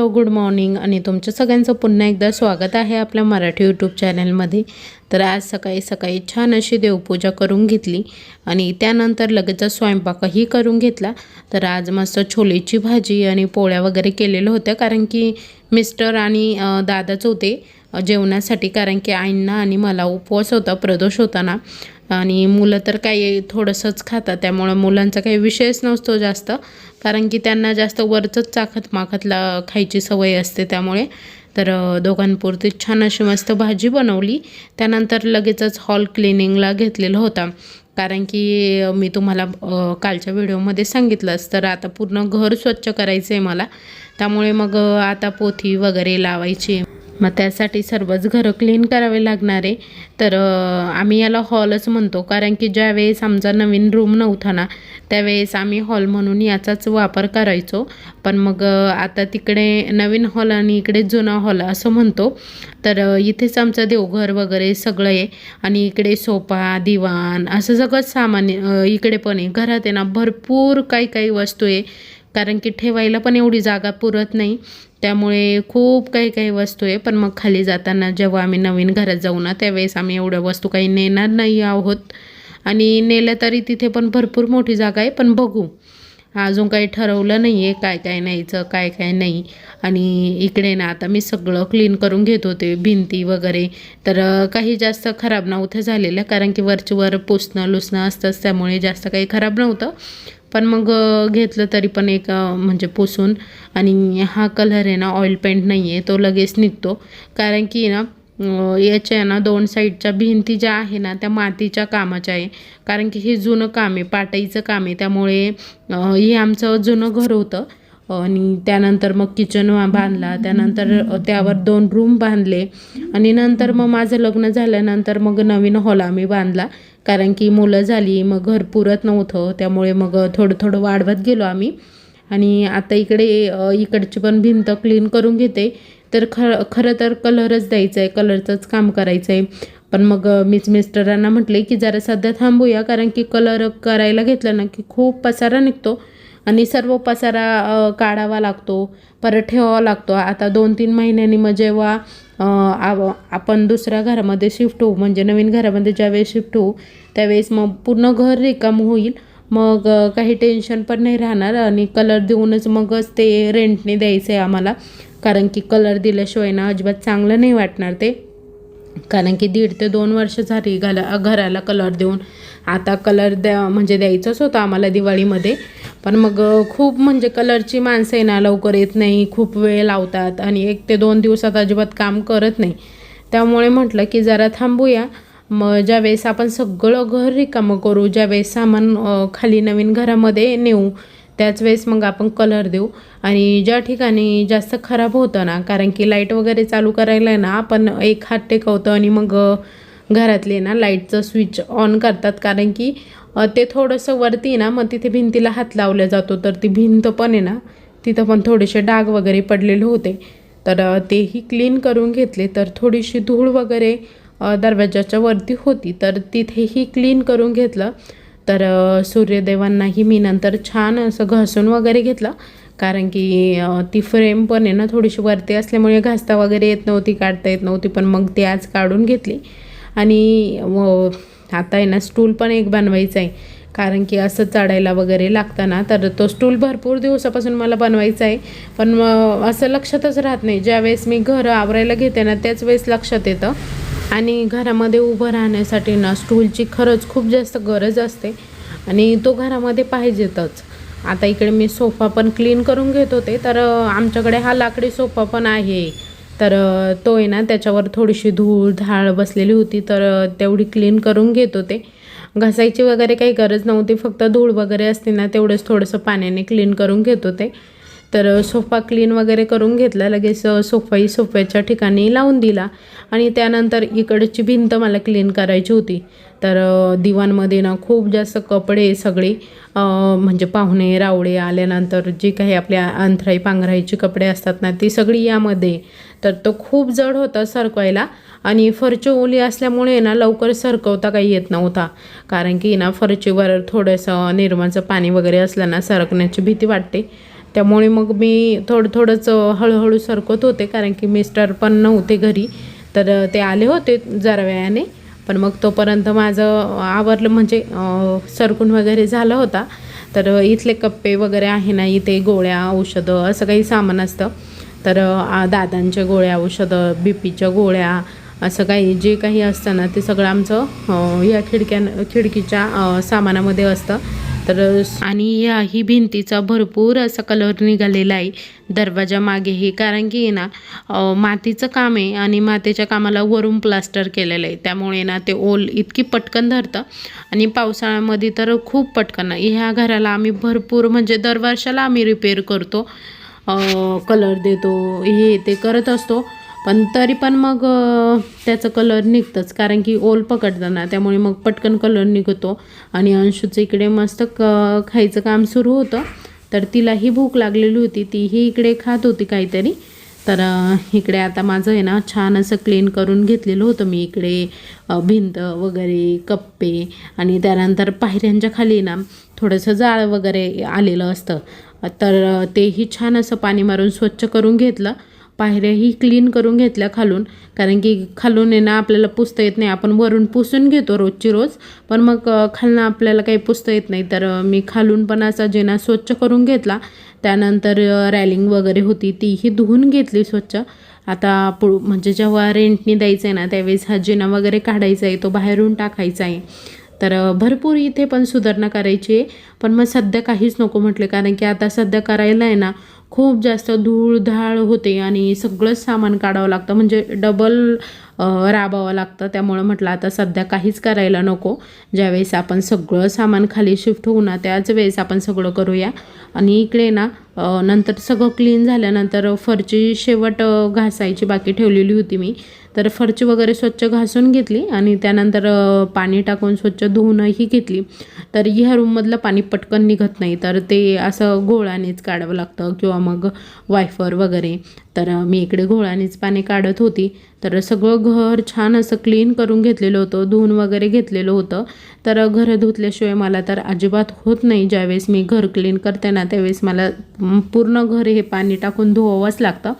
Hello good morning आणि तुमचं सगळ्यांचं पुन्हा एकदा स्वागत आहे आपल्या मराठी यूट्यूब चॅनलमध्ये। तर आज सकाळी सकाळी छान अशी देवपूजा करून घेतली आणि त्यानंतर लगेच स्वयंपाकही करून घेतला। तर आज मस्त छोलेची भाजी आणि पोळ्या वगैरे केलेल्या होत्या, कारण की मिस्टर आणि दादाच होते जेवणासाठी, कारण की आईंना आणि मला उपवास होता, प्रदोष होता ना, आणि मुलं तर काही थोडंसंच खातात, त्यामुळे मुलांचा काही विषयच नसतो जास्त, कारण की त्यांना जास्त वरचंच चाखत माखतला खायची सवय असते। त्यामुळे तर दोघांपुरती छान अशी मस्त भाजी बनवली। त्यानंतर लगेचच हॉल क्लिनिंगला घेतलेला होता, कारण की मी तुम्हाला कालच्या व्हिडिओमध्ये सांगितलंच, तर आता पूर्ण घर स्वच्छ करायचं आहे मला, त्यामुळे मग आता पोथी वगैरे लावायची, मग त्यासाठी सर्वच घरं क्लीन करावे लागणार आहे। तर आम्ही याला हॉलच म्हणतो, कारण की ज्यावेळेस आमचा नवीन रूम नव्हता ना, त्यावेळेस आम्ही हॉल म्हणून याचाच वापर करायचो, पण मग आता तिकडे नवीन हॉल आणि इकडे जुना हॉल असं म्हणतो। तर इथेच आमचं देवघर वगैरे सगळं आहे, आणि इकडे सोफा दिवाण असं सगळंच सामान इकडे पण आहे। घरात आहे ना भरपूर काही काही वस्तू आहे, कारण की ठेवायला पण एवढी जागा पुरत नाही, त्यामुळे खूप काही काही वस्तू आहे। पण मग खाली जाताना जेव्हा आम्ही नवीन घरात जाऊ ना, त्यावेळेस आम्ही एवढ्या वस्तू काही नेणार नाही आहोत, आणि नेल्या तरी तिथे पण भरपूर मोठी जागा आहे, पण बघू, अजून काही ठरवलं नाही आहे काय काय न्यायचं काय काय नाही। आणि इकडे ना आता मी सगळं क्लीन करून घेत होते, भिंती वगैरे, तर काही जास्त खराब नव्हतं झालेलं, कारण की वरचीवर पुसणं लुसणं असतंच, त्यामुळे जास्त काही खराब नव्हतं, पण मग घेतलं तरी पण एक म्हणजे पुसून। आणि हा कलर आहे ना ऑइल पेंट नाही आहे, तो लगेच निघतो, कारण की ना याच्या ना दोन साईडच्या भिंती ज्या आहे ना त्या मातीच्या कामाच्या आहे, कारण की हे जुनं काम आहे, पाटाईचं काम आहे, त्यामुळे हे आमचं जुनं घर होतं। आणि त्यानंतर मग किचन बांधला, त्यानंतर त्यावर 2 रूम बांधले, आणि नंतर मग माझं लग्न झाल्यानंतर मग नवीन हॉल आम्ही बांधला, कारण की मुलं झाली, मग घर पुरत नव्हतं, त्यामुळे मग थोडं थोडं वाढवत गेलो आम्ही। आणि आता इकडची पण भिंत क्लीन करून घेते, तर खरं तर कलरच द्यायचं आहे, कलरचंच काम करायचं आहे, पण मग मीच मिस्टरांना म्हटले की जरा सध्या थांबूया, कारण की कलर करायला घेतलं ना की खूप पसारा निघतो, आणि सर्व पसारा काढावा लागतो, परत ठेवावा लागतो। आता 2-3 महिन्यांनी मग जेव्हा आपण दुसऱ्या घरामध्ये शिफ्ट होऊ, म्हणजे नवीन घरामध्ये ज्यावेळेस शिफ्ट होऊ, त्यावेळेस मग पूर्ण घर रिकामं होईल, मग काही टेन्शन पण नाही राहणार, आणि कलर देऊनच मगच ते रेंटने द्यायचं आहे आम्हाला, कारण की कलर दिल्याशिवाय ना अजिबात चांगलं नाही वाटणार ते, कारण की 1.5 ते 2 वर्ष झाली घराला कलर देऊन। आता कलर म्हणजे द्यायचंच होतं आम्हाला दिवाळीमध्ये, पण मग खूप म्हणजे कलरची माणसं आहे ना लवकर येत नाही, खूप वेळ लावतात, आणि 1 ते 2 दिवसात अजिबात काम करत नाही, त्यामुळे म्हटलं की जरा थांबूया, मग ज्यावेळेस आपण सगळं घर रिकामं करू, ज्यावेळेस सामान खाली नवीन घरामध्ये नेऊ, त्याच वेळेस मग आपण कलर देऊ। आणि ज्या ठिकाणी जास्त खराब होतं ना, कारण की लाईट वगैरे चालू करायला ना आपण एक हात टेकवतो, आणि मग घरातले ना लाईटचं स्विच ऑन करतात, कारण की ते थोडंसं वरती ना, मग तिथे भिंतीला हात लावला जातो, तर ती भिंत पण आहे ना तिथं पण थोडेसे डाग वगैरे पडलेले होते, तर तेही क्लीन करून घेतले। तर थोडीशी धूळ वगैरे दरवाजाच्या वरती होती, तर तिथेही क्लीन करून घेतलं। तर सूर्यदेवांनाही मी नंतर छान असं घासून वगैरे घेतलं, कारण की ती फ्रेम पण आहे ना थोडीशी वरती असल्यामुळे घासता वगैरे येत नव्हती, काढता येत नव्हती, पण मग ती आज काढून घेतली। आणि आता आहे ना स्टूल पण एक बनवायचं आहे, कारण की असं चढायला वगैरे लागतं ना, तर तो स्टूल भरपूर दिवसापासून मला बनवायचा आहे, पण असं लक्षातच राहत नाही, ज्यावेळेस मी घर आवरायला घेते ना त्याच वेळेस लक्षात येतं। आणि घरामध्ये उभं राहण्यासाठी ना स्टूलची खरंच खूप जास्त गरज असते, आणि तो घरामध्ये पाहिजेतच। आता इकडे मी सोफा पण क्लीन करून घेत होते, तर आमच्याकडे हा लाकडी सोफा पण आहे, तर तो आहे ना त्याच्यावर थोडीशी धूळ धाळ बसलेली होती, तर तेवढी क्लीन करून घेत होते, घासायची वगैरे काही गरज नव्हती, फक्त धूळ वगैरे असते ना तेवढंच थोडंसं पाण्याने क्लीन करून घेत होते। तर सोफा क्लीन वगैरे करून घेतला, लगेच सोफ्याच्या ठिकाणी लावून दिला, आणि त्यानंतर इकडची भिंत मला क्लीन करायची होती। तर दिवाणमध्ये ना खूप जास्त कपडे सगळे, म्हणजे पाहुणे रावळे आल्यानंतर जे काही आपल्या अंथराई पांघरायची कपडे असतात ना ती सगळी यामध्ये, तर तो खूप जड होता सरकवायला, आणि फरची ओली असल्यामुळे ना लवकर सरकवता काही येत नव्हता, कारण की ना फरचीवर थोडंसं निर्माचं पाणी वगैरे असलं ना सरकण्याची भीती वाटते, त्यामुळे मग मी थोडंच हळूहळू सरकत होते, कारण की मिस्टर पण नव्हते घरी. तर ते आले होते जरा वेळाने, पण मग तोपर्यंत माझं आवरलं, म्हणजे सरकून वगैरे झालं होता. तर इथले कप्पे वगैरे आहे ना, इथे गोळ्या औषधं असं काही सामान असतं. तर दादांच्या गोळ्या औषधं, बीपीच्या गोळ्या, असं काही जे काही असतं ना ते सगळं आमचं या खिडकीच्या सामानामध्ये असतं. तर आणि याही भिंतीचा भरपूर असा कलर निघालेला आहे दरवाजा मागेही, कारण की ना मातीचं काम आहे आणि मातीच्या कामाला वरून प्लास्टर केलेलं आहे, त्यामुळे ना ते ओल इतकी पटकन धरतं. आणि पावसाळ्यामध्ये तर खूप पटकन. ह्या घराला आम्ही भरपूर, म्हणजे दरवर्षाला आम्ही रिपेअर करतो, कलर देतो, हे ते करत असतो. पण तरी पण मग त्याचं कलर निघतंच, कारण की ओल पकडतं ना, त्यामुळे मग पटकन कलर निघतो. आणि अंशूचं इकडे मस्त खायचं काम सुरू होतं. तर तिलाही भूक लागलेली होती, तीही इकडे खात होती काहीतरी. तर इकडे आता माझं आहे ना छान असं क्लीन करून घेतलेलं होतं मी. इकडे भिंत वगैरे, कप्पे, आणि त्यानंतर पायऱ्यांच्या खाली ना थोडंसं जाळ वगैरे आलेलं असतं. तर तेही छान असं पाणी मारून स्वच्छ करून घेतलं. पायऱ्याही क्लीन करून घेतल्या खालून, कारण की खालून आहे ना आपल्याला पुसता येत नाही. आपण वरून पुसून घेतो रोजची रोज, पण मग खालून आपल्याला काही पुसता येत नाही. तर मी खालून पण असा जिना स्वच्छ करून घेतला. त्यानंतर रॅलिंग वगैरे होती तीही धुवून घेतली स्वच्छ. आता म्हणजे जेव्हा रेंटनी द्यायचं आहे ना, त्यावेळेस हा जिना वगैरे काढायचा आहे, तो बाहेरून टाकायचा आहे. तर भरपूर इथे पण सुधारणा करायची आहे, पण मग सध्या काहीच नको म्हटले, कारण की आता सध्या करायला आहे ना खूप जास्त धूळधाळ होते आणि सगळंच सामान काढावं लागतं, म्हणजे डबल राबावं लागतं. त्यामुळं म्हटलं आता सध्या काहीच करायला नको, ज्यावेळेस आपण सगळं सामान खाली शिफ्ट होऊ ना त्याच वेळेस आपण सगळं करूया. आणि इकडे ना नंतर सगळं क्लीन झाल्यानंतर फरची शेवट घासायची बाकी ठेवलेली होती मी. तर फरची वगैरे स्वच्छ घासून घेतली आणि त्यानंतर पाणी टाकून स्वच्छ धुवूनही घेतली. तर ह्या रूममधलं पाणी पटकन निघत नाही, तर ते असं घोळानेच काढावं लागतं किंवा मग वायफर वगैरे. तर मी इकडे घोळानेच पाणी काढत होती. तर सगळं घर छान असं क्लीन करून घेतलेलं होतं, धुवून वगैरे घेतलेलं होतं. तर घर धुतल्याशिवाय मला तर अजिबात होत नाही. ज्यावेळेस मी घर क्लीन करते ना त्यावेळेस मला पूर्ण घर हे पाणी टाकून धुवावंच लागतं.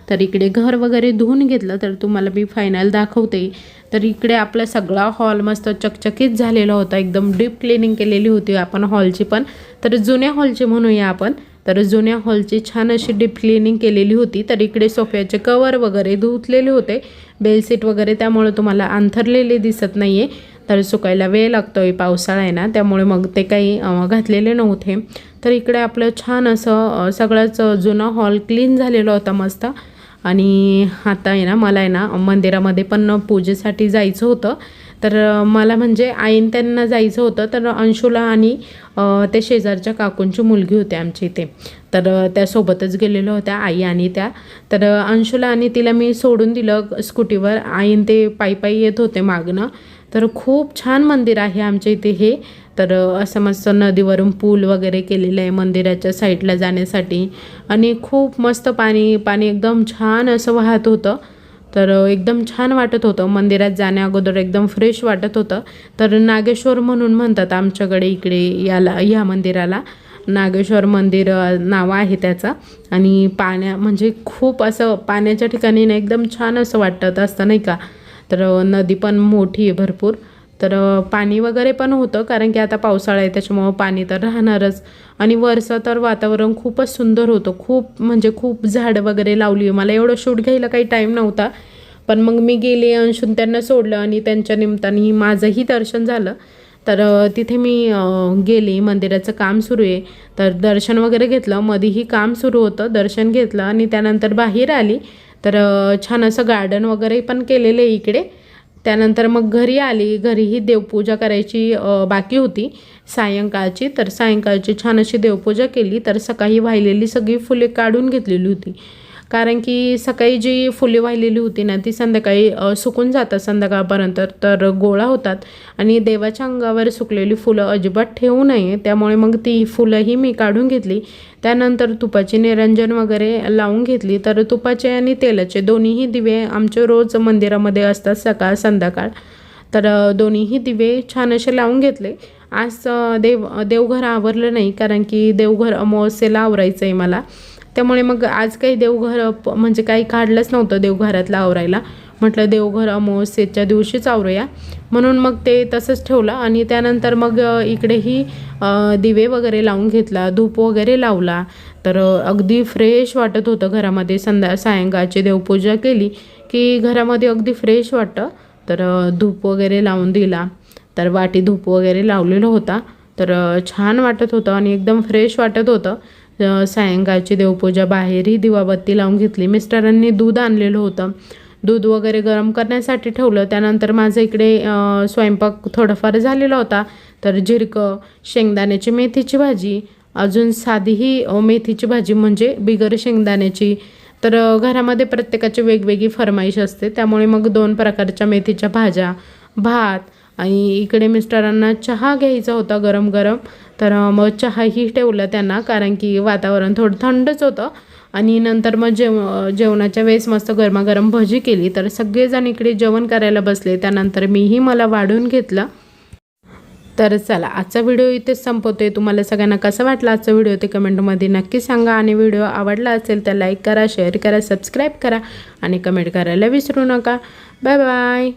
तर इकडे घर वगैरे धुवून घेतलं, तर तुम्हाला मी फायनल दाखवते. तर इकडे आपला सगळा हॉल मस्त चकचकीत झालेला होता, एकदम डीप क्लिनिंग केलेली होती आपण हॉलची पण. तर जुन्या हॉलची म्हणूया आपण. तर जुन्या हॉलची छान अशी डीप क्लिनिंग केलेली होती. तर इकडे सोफ्याचे कवर वगैरे धुतलेले होते, बेडशीट वगैरे, त्यामुळे तुम्हाला अंथरलेले दिसत नाही आहे. तर सुकायला वेळ लागतो आहे, पावसाळा आहे ना, त्यामुळे मग ते काही घातलेले नव्हते. तर इकडे आपलं छान असं सगळंच जुना हॉल क्लीन झालेला होता मस्त. आणि आता आहे ना मला आहे ना मंदिरामध्ये पण पूजेसाठी जायचं होतं. तर मला म्हणजे आईन त्यांना जायचं होतं. तर अंशूला आणि ते शेजारच्या काकूंची मुलगी होती आमच्या इथे, तर त्यासोबतच गेलेल्या होत्या आई आणि त्या. तर अंशूला आणि तिला मी सोडून दिलं स्कूटीवर, आईन ते पायी येत होते मागणं. तर खूप छान मंदिर आहे आमच्या इथे हे. तर असं मस्त नदीवरून पूल वगैरे केलेलं आहे मंदिराच्या साईडला जाण्यासाठी, आणि खूप मस्त पाणी पाणी एकदम छान असं वाहत होतं. तर एकदम छान वाटत होतं, मंदिरात जाण्या अगोदर एकदम फ्रेश वाटत होतं. तर नागेश्वर म्हणून म्हणतात आमच्याकडे इकडे याला, ह्या मंदिराला नागेश्वर मंदिर नाव आहे त्याचं. आणि म्हणजे खूप असं पाण्याच्या ठिकाणी ना एकदम छान असं वाटत असतं नाही का. तर नदी पण मोठी आहे भरपूर. तर पाणी वगैरे पण होतं, कारण की आता पावसाळा आहे त्याच्यामुळं पाणी तर राहणारच. आणि वरचं तर वातावरण खूपच सुंदर होतं, खूप म्हणजे खूप झाडं वगैरे लावली आहे. मला एवढं शूट घ्यायला काही टाईम नव्हता, पण मग मी गेले, अंशून त्यांना सोडलं आणि त्यांच्या निमित्ताने माझंही दर्शन झालं. तर तिथे मी गेले, मंदिराचं काम सुरू आहे. तर दर्शन वगैरे घेतलं, मध्येही काम सुरू होतं, दर्शन घेतलं आणि त्यानंतर बाहेर आली. तर छान असं गार्डन वगैरे पण केलेलं आहे इकडे. त्यानंतर मग घरी आली, घरीही देवपूजा करायची बाकी होती सायंकाळची. तर सायंकाळची छान अशी देवपूजा केली. तर सकाळी वाहिलेली सगळी फुले काढून घेतलेली होती, कारण की सकाळी जी फुले वाहिलेली होती ना ती संध्याकाळी सुकून जातात संध्याकाळपर्यंत, तर गोळा होतात. आणि देवाच्या अंगावर सुकलेली फुलं अजिबात ठेवू नये, त्यामुळे मग ती फुलंही मी काढून घेतली. त्यानंतर तुपाची निरंजन वगैरे लावून घेतली. तर तुपाचे आणि तेलाचे दोन्हीही दिवे आमचे रोज मंदिरामध्ये असतात सकाळ संध्याकाळ. तर दोन्हीही दिवे छान असे लावून घेतले. आज देवघर आवरलं नाही, कारण की देवघर अमावस्येला आवरायचं आहे मला. त्यामुळे मग आज काही देवघर म्हणजे काही काढलंच नव्हतं देवघरातलं आवरायला. म्हटलं देवघर अमावस्येच्या दिवशीच आवरूया, म्हणून मग ते तसंच ठेवलं. आणि त्यानंतर मग इकडेही दिवे वगैरे लावून घेतला, धूप वगैरे लावला. तर अगदी फ्रेश वाटत होतं घरामध्ये. सायंकाळची देवपूजा केली की घरामध्ये अगदी फ्रेश वाटतं. तर धूप वगैरे लावून दिला, तर वाटी धूप वगैरे लावलेलं होता. तर छान वाटत होतं आणि एकदम फ्रेश वाटत होतं. सायंकाळची देवपूजा बाहेरही दिवाबत्ती लावून घेतली. मिस्टरांनी दूध आणलेलं होतं, दूध वगैरे गरम करण्यासाठी ठेवलं. त्यानंतर माझं इकडे स्वयंपाक थोडाफार झालेला होता. तर झिरकं, शेंगदाण्याची मेथीची भाजी, अजून साधीही मेथीची भाजी म्हणजे बिगर शेंगदाण्याची. तर घरामध्ये प्रत्येकाची वेगवेगळी फरमाईश असते, त्यामुळे मग 2 प्रकारच्या मेथीच्या भाज्या, भात. आणि इकडे मिस्टरांना चहा घ्यायचा होता गरम गरम. तर मग चहाही ठेवला त्यांना, कारण की वातावरण थोडं थंडच होतं. आणि नंतर मग जेवणाच्या वेळेस मस्त गरमागरम भजी केली. तर सगळेजण इकडे जेवण करायला बसले. त्यानंतर मीही मला वाढून घेतलं. तर चला, आजचा व्हिडिओ इथेच संपवते. तुम्हाला सगळ्यांना कसा वाटला आजचा व्हिडिओ ते कमेंटमध्ये नक्की सांगा. आणि व्हिडिओ आवडला असेल तर लाईक करा, शेअर करा, सबस्क्राईब करा आणि कमेंट करायला विसरू नका. Bye bye.